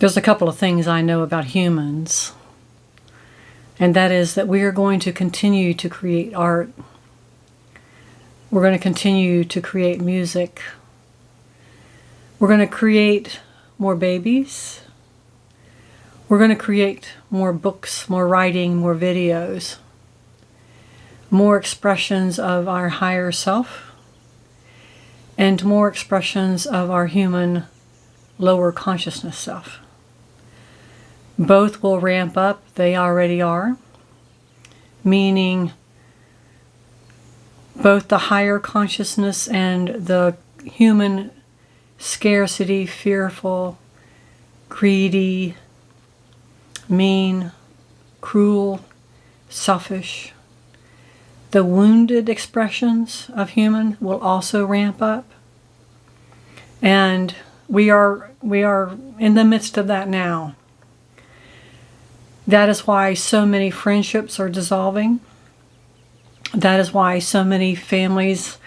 There's a couple of things I know about humans, and that is that we are going to continue to create art. We're going to continue to create music. We're going to create more babies. We're going to create more books, more writing, more videos, more expressions of our higher self, and more expressions of our human lower consciousness self. Both will ramp up. They already are. Meaning both the higher consciousness and the human scarcity, fearful, greedy, mean, cruel, selfish. The wounded expressions of human will also ramp up. And we are in the midst of that now. That is why so many friendships are dissolving. That is why so many families,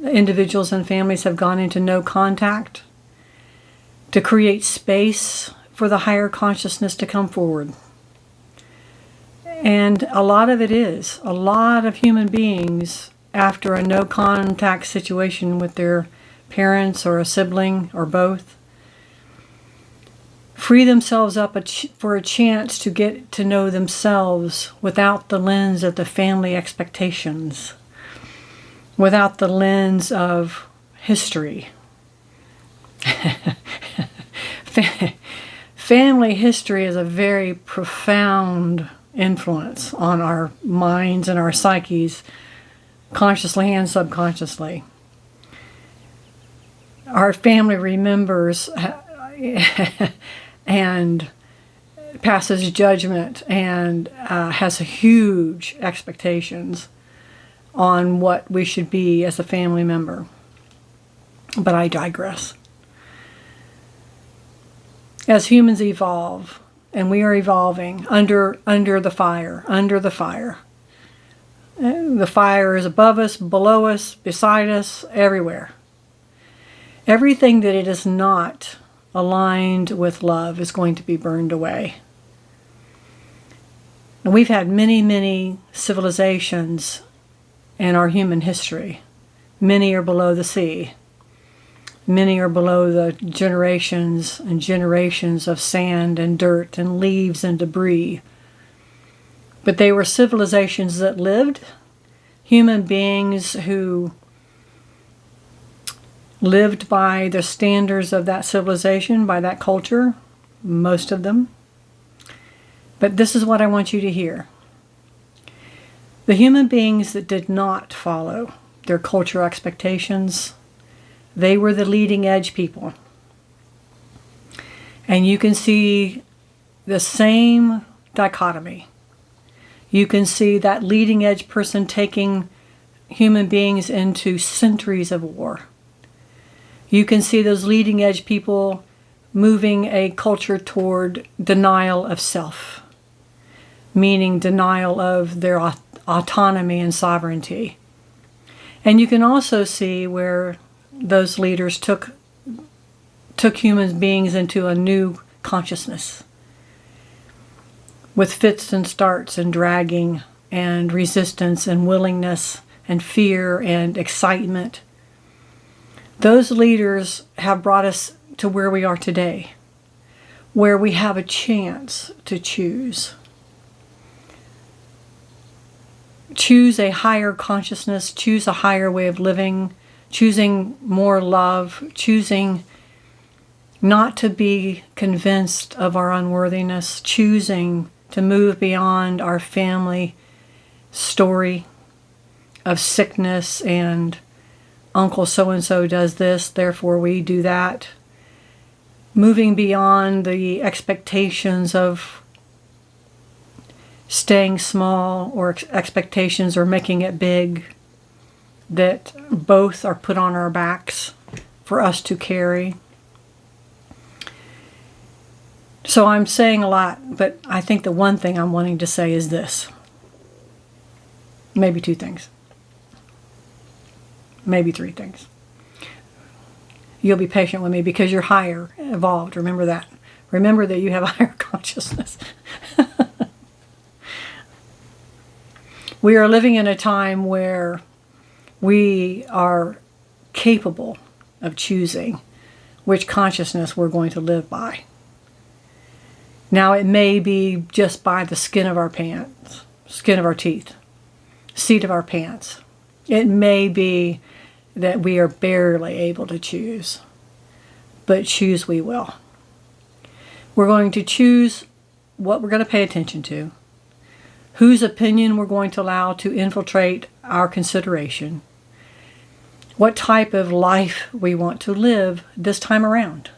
individuals and families have gone into no contact to create space for the higher consciousness to come forward. And a lot of it is, a lot of human beings, after a no contact situation with their parents or a sibling or both, free themselves up for a chance to get to know themselves without the lens of the family expectations, without the lens of history. Family history is a very profound influence on our minds and our psyches, consciously and subconsciously. Our family remembers and passes judgment and has huge expectations on what we should be as a family member. But I digress. As humans evolve, and we are evolving under the fire. The fire is above us, below us, beside us, everywhere. Everything that it is not aligned with love is going to be burned away. And we've had many, many civilizations in our human history. Many are below the sea. Many are below the generations and generations of sand and dirt and leaves and debris. But they were civilizations that lived, human beings who lived by the standards of that civilization, by that culture, most of them. But this is what I want you to hear. The human beings that did not follow their cultural expectations, they were the leading edge people. And you can see the same dichotomy. You can see that leading edge person taking human beings into centuries of war. You can see those leading edge people moving a culture toward denial of self, meaning denial of their autonomy and sovereignty. And you can also see where those leaders took human beings into a new consciousness with fits and starts and dragging and resistance and willingness and fear and excitement. Those leaders have brought us to where we are today, where we have a chance to choose. Choose a higher consciousness, choose a higher way of living, choosing more love, choosing not to be convinced of our unworthiness, choosing to move beyond our family story of sickness and Uncle so-and-so does this, therefore we do that. Moving beyond the expectations of staying small or expectations or making it big, that both are put on our backs for us to carry. So I'm saying a lot, but I think the one thing I'm wanting to say is this. Maybe two things. Maybe three things. You'll be patient with me because you're higher evolved. Remember that. Remember that you have a higher consciousness. We are living in a time where we are capable of choosing which consciousness we're going to live by. Now, it may be just by the skin of our pants, skin of our teeth, seat of our pants. It may be that we are barely able to choose, but choose we will. We're going to choose what we're going to pay attention to, whose opinion we're going to allow to infiltrate our consideration, what type of life we want to live this time around.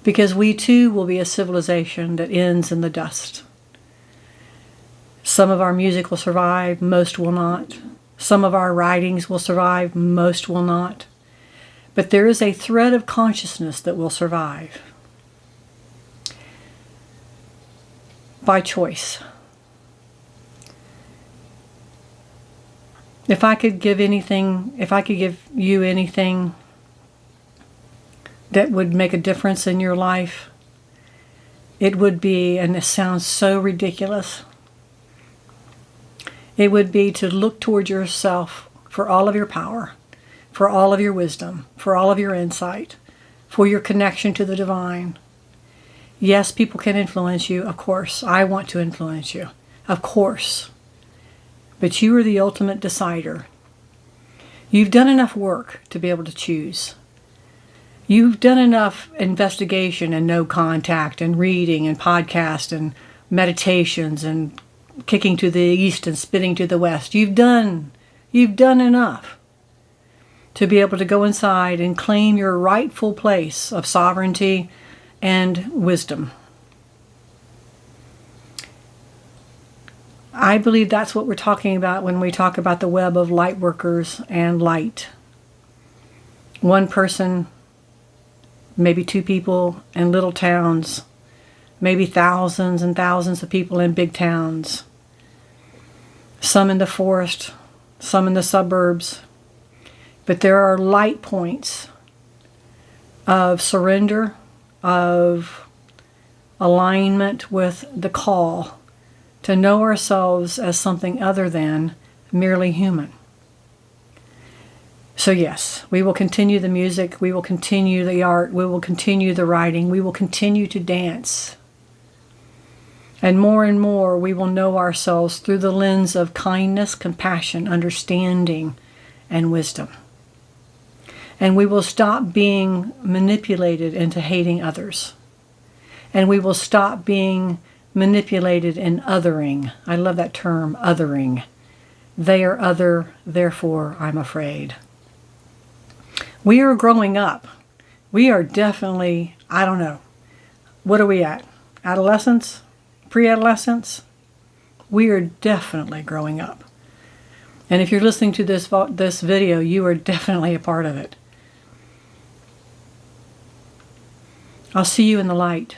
Because we too will be a civilization that ends in the dust. Some of our music will survive, most will not. Some of our writings will survive, most will not. But there is a thread of consciousness that will survive. By choice. If I could give you anything that would make a difference in your life, it would be, and this sounds so ridiculous, it would be to look toward yourself for all of your power, for all of your wisdom, for all of your insight, for your connection to the divine. Yes, people can influence you, of course. I want to influence you, of course. But you are the ultimate decider. You've done enough work to be able to choose. You've done enough investigation and no contact and reading and podcast and meditations and kicking to the east and spitting to the west. You've done enough to be able to go inside and claim your rightful place of sovereignty and wisdom. I believe that's what we're talking about when we talk about the web of light workers and light. One person, maybe two people in little towns, maybe thousands and thousands of people in big towns. Some in the forest, some in the suburbs. But there are light points of surrender, of alignment with the call to know ourselves as something other than merely human. So yes, we will continue the music, we will continue the art, we will continue the writing, we will continue to dance. And more we will know ourselves through the lens of kindness, compassion, understanding, and wisdom. And we will stop being manipulated into hating others. And we will stop being manipulated in othering. I love that term, othering. They are other, therefore I'm afraid. We are growing up. We are definitely, I don't know, what are we at? Adolescence? Pre-adolescence? We are definitely growing up. And if you're listening to this video, you are definitely a part of it. I'll see you in the light.